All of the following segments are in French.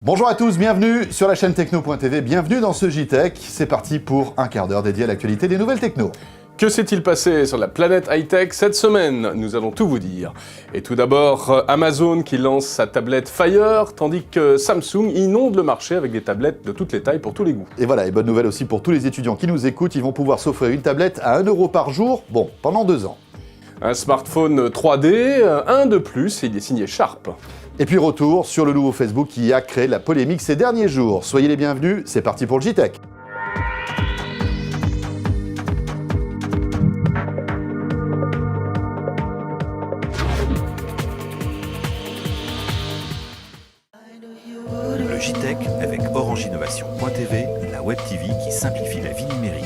Bonjour à tous, bienvenue sur la chaîne Techno.tv, bienvenue dans ce JTech. C'est parti pour un quart d'heure dédié à l'actualité des nouvelles techno. Que s'est-il passé sur la planète high-tech cette semaine? Nous allons tout vous dire. Et tout d'abord, Amazon qui lance sa tablette Fire, tandis que Samsung inonde le marché avec des tablettes de toutes les tailles pour tous les goûts. Et voilà, et bonne nouvelle aussi pour tous les étudiants qui nous écoutent, ils vont pouvoir s'offrir une tablette à 1 € par jour, bon, pendant 2 ans. Un smartphone 3D, un de plus, et il est signé Sharp. Et puis retour sur le nouveau Facebook qui a créé la polémique ces derniers jours. Soyez les bienvenus, c'est parti pour le JTech. Le JTech avec OrangeInnovation.tv, la web TV qui simplifie la vie numérique.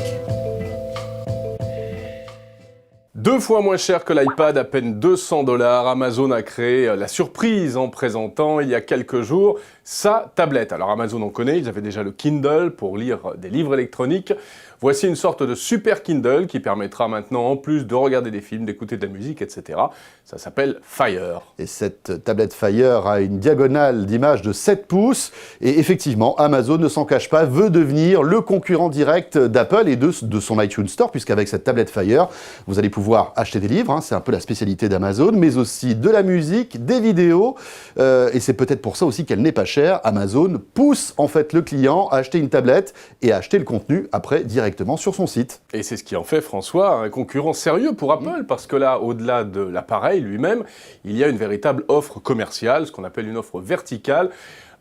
2 fois moins cher que l'iPad, à peine 200 $, Amazon a créé la surprise en présentant il y a quelques jours sa tablette. Alors Amazon en connaît, ils avaient déjà le Kindle pour lire des livres électroniques. Voici une sorte de super Kindle qui permettra maintenant, en plus de regarder des films, d'écouter de la musique, etc. Ça s'appelle Fire. Et cette tablette Fire a une diagonale d'image de 7 pouces. Et effectivement, Amazon ne s'en cache pas, veut devenir le concurrent direct d'Apple et de son iTunes Store, puisqu'avec cette tablette Fire, vous allez pouvoir acheter des livres, c'est un peu la spécialité d'Amazon, mais aussi de la musique, des vidéos. Et c'est peut-être pour ça aussi qu'elle n'est pas chère. Amazon pousse en fait le client à acheter une tablette et à acheter le contenu après directement sur son site. Et c'est ce qui en fait, François, un concurrent sérieux pour Apple, parce que là, au-delà de l'appareil lui-même, il y a une véritable offre commerciale, ce qu'on appelle une offre verticale,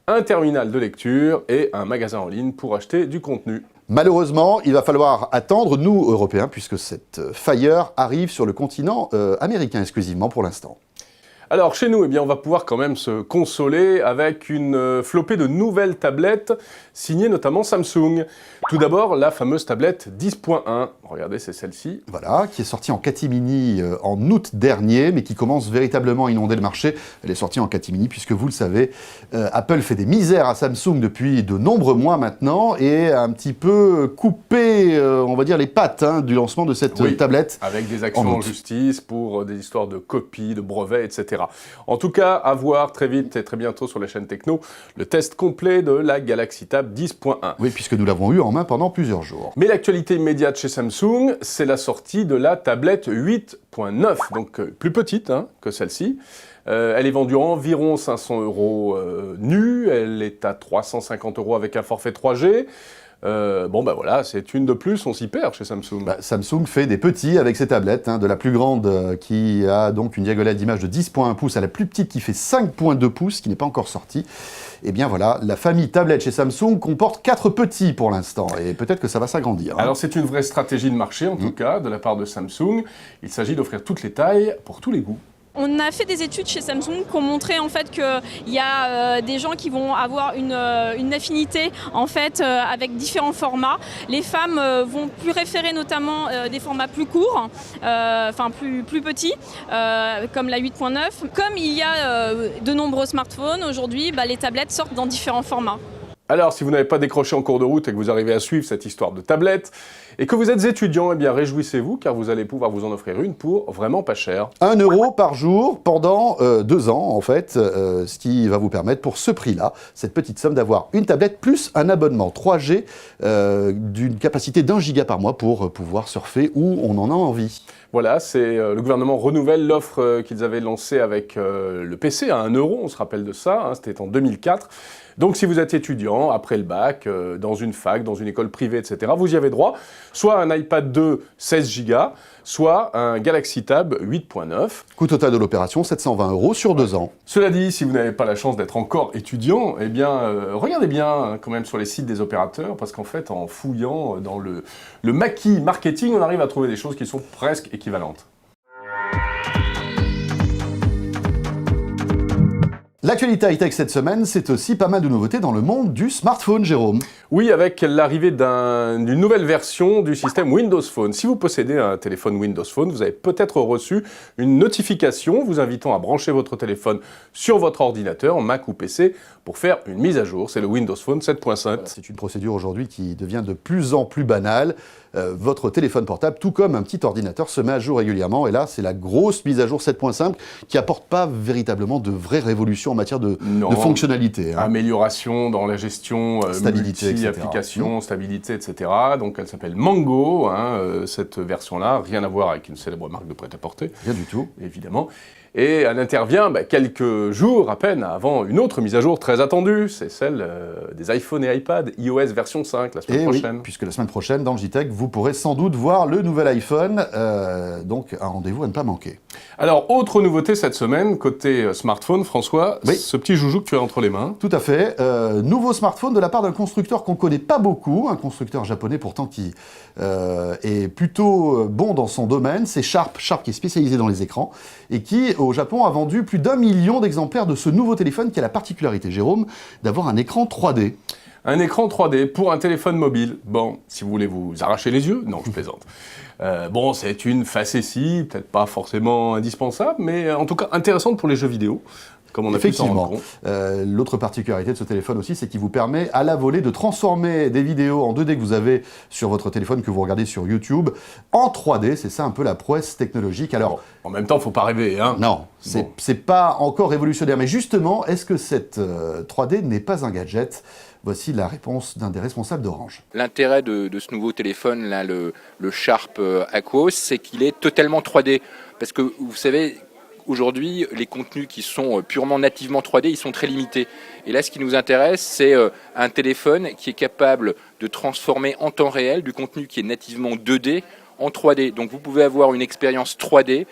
un terminal de lecture et un magasin en ligne pour acheter du contenu. Malheureusement, il va falloir attendre, nous, Européens, puisque cette Fire arrive sur le continent américain exclusivement pour l'instant. Alors chez nous, on va pouvoir quand même se consoler avec une flopée de nouvelles tablettes signées notamment Samsung. Tout d'abord, la fameuse tablette 10.1. Regardez, c'est celle-ci. Voilà, qui est sortie en catimini en août dernier, mais qui commence véritablement à inonder le marché. Elle est sortie en catimini puisque, vous le savez, Apple fait des misères à Samsung depuis de nombreux mois maintenant et a un petit peu coupé, on va dire, les pattes du lancement de cette tablette. Avec des actions en justice pour des histoires de copies, de brevets, etc. En tout cas, à voir très vite et très bientôt sur la chaîne Techno, le test complet de la Galaxy Tab 10.1. Oui, puisque nous l'avons eu en main pendant plusieurs jours. Mais l'actualité immédiate chez Samsung, c'est la sortie de la tablette 8.9, donc plus petite que celle-ci. Elle est vendue environ 500 € nue, elle est à 350 € avec un forfait 3G. Voilà, c'est une de plus, on s'y perd chez Samsung. Samsung fait des petits avec ses tablettes, de la plus grande qui a donc une diagonale d'image de 10.1 pouces à la plus petite qui fait 5.2 pouces, qui n'est pas encore sortie. Et bien voilà, la famille tablette chez Samsung comporte 4 petits pour l'instant, et peut-être que ça va s'agrandir. Alors c'est une vraie stratégie de marché en tout cas, de la part de Samsung. Il s'agit d'offrir toutes les tailles pour tous les goûts. On a fait des études chez Samsung qui ont montré en fait qu'il y a des gens qui vont avoir une affinité en fait avec différents formats. Les femmes vont plus référer notamment des formats plus courts, plus petits, comme la 8.9. Comme il y a de nombreux smartphones aujourd'hui, les tablettes sortent dans différents formats. Alors, si vous n'avez pas décroché en cours de route et que vous arrivez à suivre cette histoire de tablette, et que vous êtes étudiant, réjouissez-vous, car vous allez pouvoir vous en offrir une pour vraiment pas cher. 1 € par jour pendant 2 ans, en fait, ce qui va vous permettre, pour ce prix-là, cette petite somme, d'avoir une tablette plus un abonnement 3G d'une capacité d'1 giga par mois pour pouvoir surfer où on en a envie. Voilà, c'est le gouvernement renouvelle l'offre qu'ils avaient lancée avec le PC à 1 €, on se rappelle de ça, c'était en 2004. Donc si vous êtes étudiant, après le bac, dans une fac, dans une école privée, etc., vous y avez droit, soit un iPad 2 16 Go, soit un Galaxy Tab 8.9. Coût total de l'opération, 720 € sur 2 ans. Cela dit, si vous n'avez pas la chance d'être encore étudiant, regardez bien quand même sur les sites des opérateurs, parce qu'en fait, en fouillant dans le maquis marketing, on arrive à trouver des choses qui sont presque équivalentes. L'actualité high-tech cette semaine, c'est aussi pas mal de nouveautés dans le monde du smartphone, Jérôme. Oui, avec l'arrivée d'une nouvelle version du système Windows Phone. Si vous possédez un téléphone Windows Phone, vous avez peut-être reçu une notification vous invitant à brancher votre téléphone sur votre ordinateur, Mac ou PC, pour faire une mise à jour. C'est le Windows Phone 7.7. C'est une procédure aujourd'hui qui devient de plus en plus banale. Votre téléphone portable, tout comme un petit ordinateur, se met à jour régulièrement. Et là, c'est la grosse mise à jour 7.5 qui apporte pas véritablement de vraie révolution en matière de Non. fonctionnalité. Hein. Amélioration dans la gestion, Stabilité, etc. multi-application, stabilité, etc. Donc elle s'appelle Mango, cette version-là, rien à voir avec une célèbre marque de prêt-à-porter. Rien du tout. Évidemment. Et elle intervient quelques jours à peine avant une autre mise à jour très attendue, c'est celle des iPhones et iPad, iOS version 5, la semaine prochaine. Oui, puisque la semaine prochaine, dans le JTech, vous pourrez sans doute voir le nouvel iPhone, donc un rendez-vous à ne pas manquer. Alors, autre nouveauté cette semaine, côté smartphone, François, Oui. ce petit joujou que tu as entre les mains. Tout à fait. Nouveau smartphone de la part d'un constructeur qu'on ne connaît pas beaucoup, un constructeur japonais pourtant qui est plutôt bon dans son domaine, c'est Sharp qui est spécialisé dans les écrans, et qui, au Japon, a vendu plus d'1 million d'exemplaires de ce nouveau téléphone qui a la particularité, Jérôme, d'avoir un écran 3D. Un écran 3D pour un téléphone mobile. Bon, si vous voulez vous arracher les yeux, non, je plaisante. Bon, c'est une facétie, peut-être pas forcément indispensable, mais en tout cas intéressante pour les jeux vidéo, comme on a pu s'en rendre compte. L'autre particularité de ce téléphone aussi, c'est qu'il vous permet à la volée de transformer des vidéos en 2D que vous avez sur votre téléphone, que vous regardez sur YouTube, en 3D. C'est ça un peu la prouesse technologique. Alors, Bon, en même temps, faut pas rêver, hein. non, c'est pas encore révolutionnaire. Mais justement, est-ce que cette 3D n'est pas un gadget ? Voici la réponse d'un des responsables d'Orange. L'intérêt de ce nouveau téléphone, là, le Sharp Aquos, c'est qu'il est totalement 3D. Parce que vous savez, aujourd'hui, les contenus qui sont purement nativement 3D, ils sont très limités. Et là, ce qui nous intéresse, c'est un téléphone qui est capable de transformer en temps réel du contenu qui est nativement 2D en 3D. Donc vous pouvez avoir une expérience 3D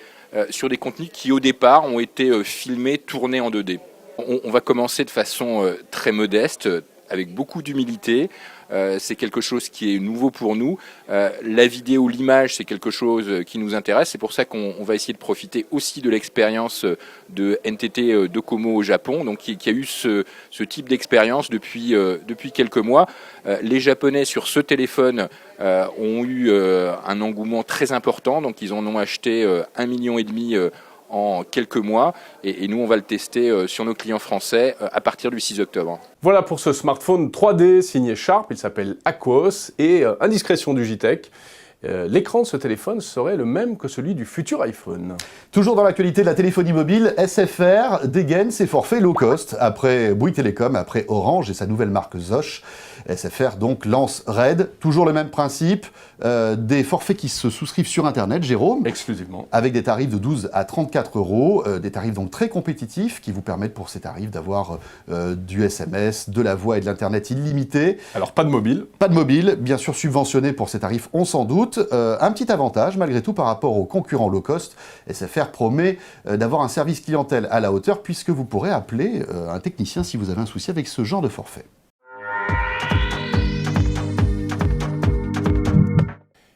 sur des contenus qui, au départ, ont été filmés, tournés en 2D. On va commencer de façon très modeste, avec beaucoup d'humilité. C'est quelque chose qui est nouveau pour nous. La vidéo, l'image, c'est quelque chose qui nous intéresse. C'est pour ça qu'on va essayer de profiter aussi de l'expérience de NTT Docomo au Japon, donc qui a eu ce type d'expérience depuis quelques mois. Les Japonais, sur ce téléphone, ont eu un engouement très important. Donc ils en ont acheté 1,5 million en quelques mois, et nous on va le tester sur nos clients français à partir du 6 octobre. Voilà pour ce smartphone 3D signé Sharp, il s'appelle Aquos, et indiscrétion du JTech, l'écran de ce téléphone serait le même que celui du futur iPhone. Toujours dans l'actualité de la téléphonie mobile, SFR dégaine ses forfaits low cost. Après Bouygues Télécom, après Orange et sa nouvelle marque Zosh, SFR donc lance Red. Toujours le même principe, des forfaits qui se souscrivent sur Internet, Jérôme. Exclusivement. Avec des tarifs de 12 à 34 euros, des tarifs donc très compétitifs qui vous permettent pour ces tarifs d'avoir du SMS, de la voix et de l'Internet illimité. Alors pas de mobile. Pas de mobile, bien sûr subventionné pour ces tarifs, on s'en doute. Un petit avantage malgré tout par rapport aux concurrents low cost, SFR promet d'avoir un service clientèle à la hauteur puisque vous pourrez appeler un technicien si vous avez un souci avec ce genre de forfait.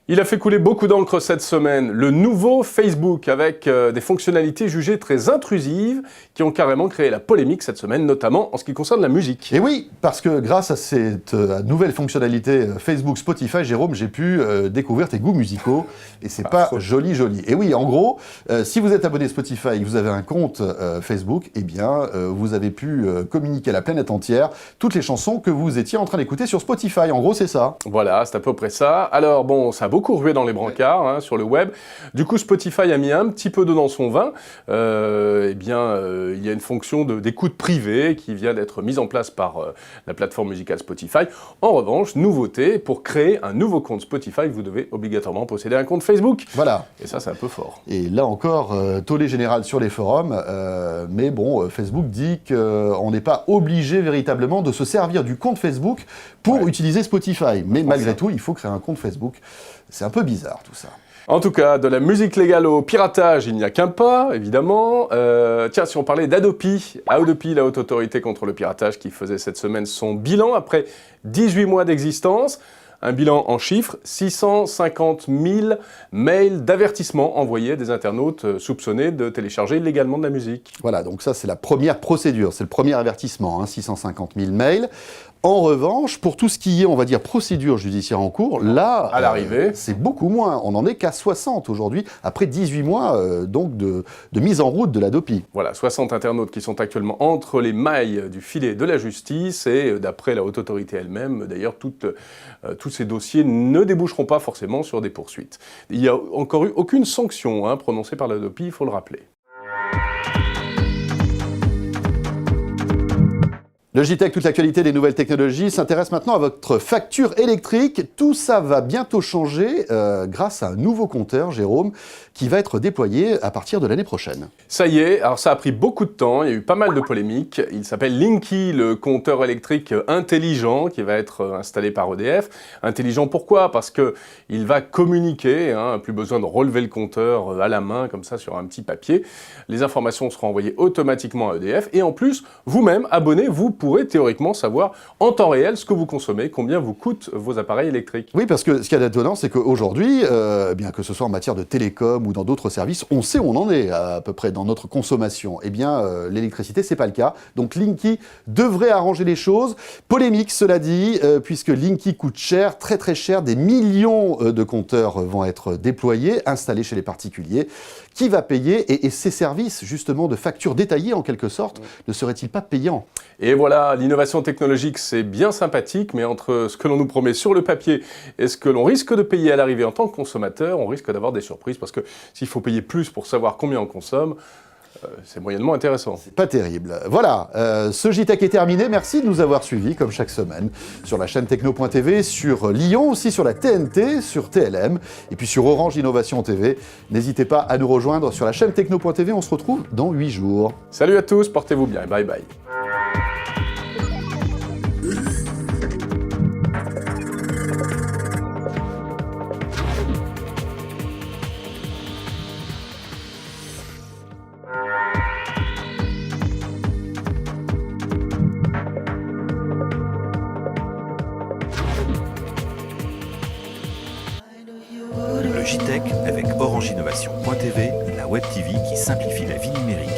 Il a fait couler beaucoup d'encre cette semaine, le nouveau Facebook avec des fonctionnalités jugées très intrusives qui ont carrément créé la polémique cette semaine, notamment en ce qui concerne la musique. Et oui, parce que grâce à cette nouvelle fonctionnalité Facebook Spotify, Jérôme, j'ai pu découvrir tes goûts musicaux et c'est pas joli. Et oui, en gros, si vous êtes abonné Spotify et que vous avez un compte Facebook, eh bien, vous avez pu communiquer à la planète entière toutes les chansons que vous étiez en train d'écouter sur Spotify. En gros, c'est ça. Voilà, c'est à peu près ça. Alors bon, ça a beaucoup rué dans les brancards sur le web. Du coup, Spotify a mis un petit peu d'eau dans son vin. Il y a une fonction d'écoute privée qui vient d'être mise en place par la plateforme musicale Spotify. En revanche, nouveauté, pour créer un nouveau compte Spotify, vous devez obligatoirement posséder un compte Facebook. Voilà. Et ça, c'est un peu fort. Et là encore, tollé général sur les forums, mais bon, Facebook dit qu'on n'est pas obligé véritablement de se servir du compte Facebook pour utiliser Spotify. Mais malgré tout, il faut créer un compte Facebook. C'est un peu bizarre tout ça. En tout cas, de la musique légale au piratage, il n'y a qu'un pas, évidemment. Tiens, si on parlait d'Adopi, la haute autorité contre le piratage, qui faisait cette semaine son bilan après 18 mois d'existence. Un bilan en chiffres, 650 000 mails d'avertissement envoyés à des internautes soupçonnés de télécharger illégalement de la musique. Voilà, donc ça c'est la première procédure, c'est le premier avertissement, 650 000 mails. En revanche, pour tout ce qui est, on va dire, procédure judiciaire en cours, là, à l'arrivée, c'est beaucoup moins. On n'en est qu'à 60 aujourd'hui, après 18 mois donc de mise en route de l'Adopi. Voilà, 60 internautes qui sont actuellement entre les mailles du filet de la justice et d'après la haute autorité elle-même, d'ailleurs, tous ces dossiers ne déboucheront pas forcément sur des poursuites. Il n'y a encore eu aucune sanction prononcée par l'Adopi, il faut le rappeler. Le JTech, toute l'actualité des nouvelles technologies, s'intéresse maintenant à votre facture électrique. Tout ça va bientôt changer grâce à un nouveau compteur, Jérôme, qui va être déployé à partir de l'année prochaine. Ça y est, alors ça a pris beaucoup de temps, il y a eu pas mal de polémiques. Il s'appelle Linky, le compteur électrique intelligent qui va être installé par EDF. Intelligent pourquoi? Parce qu'il va communiquer, plus besoin de relever le compteur à la main comme ça sur un petit papier. Les informations seront envoyées automatiquement à EDF et en plus, vous-même, abonné, vous pourrez théoriquement savoir en temps réel ce que vous consommez, combien vous coûtent vos appareils électriques. Oui, parce que ce qui est étonnant, c'est qu'aujourd'hui, bien que ce soit en matière de télécom ou dans d'autres services, on sait où on en est à peu près dans notre consommation. Eh bien, l'électricité, c'est pas le cas. Donc Linky devrait arranger les choses. Polémique, cela dit, puisque Linky coûte cher, très très cher. Des millions de compteurs vont être déployés, installés chez les particuliers. Qui va payer? Et ces services, justement, de factures détaillées, en quelque sorte, ne seraient-ils pas payants? Et voilà, l'innovation technologique, c'est bien sympathique, mais entre ce que l'on nous promet sur le papier et ce que l'on risque de payer à l'arrivée en tant que consommateur, on risque d'avoir des surprises, parce que s'il faut payer plus pour savoir combien on consomme, c'est moyennement intéressant. C'est pas terrible. Voilà, ce JTech est terminé. Merci de nous avoir suivis, comme chaque semaine, sur la chaîne Techno.tv, sur Lyon, aussi sur la TNT, sur TLM, et puis sur Orange Innovation TV. N'hésitez pas à nous rejoindre sur la chaîne Techno.tv. On se retrouve dans 8 jours. Salut à tous, portez-vous bien, bye bye. Le JTech avec Orange Innovation.tv, la web TV qui simplifie la vie numérique.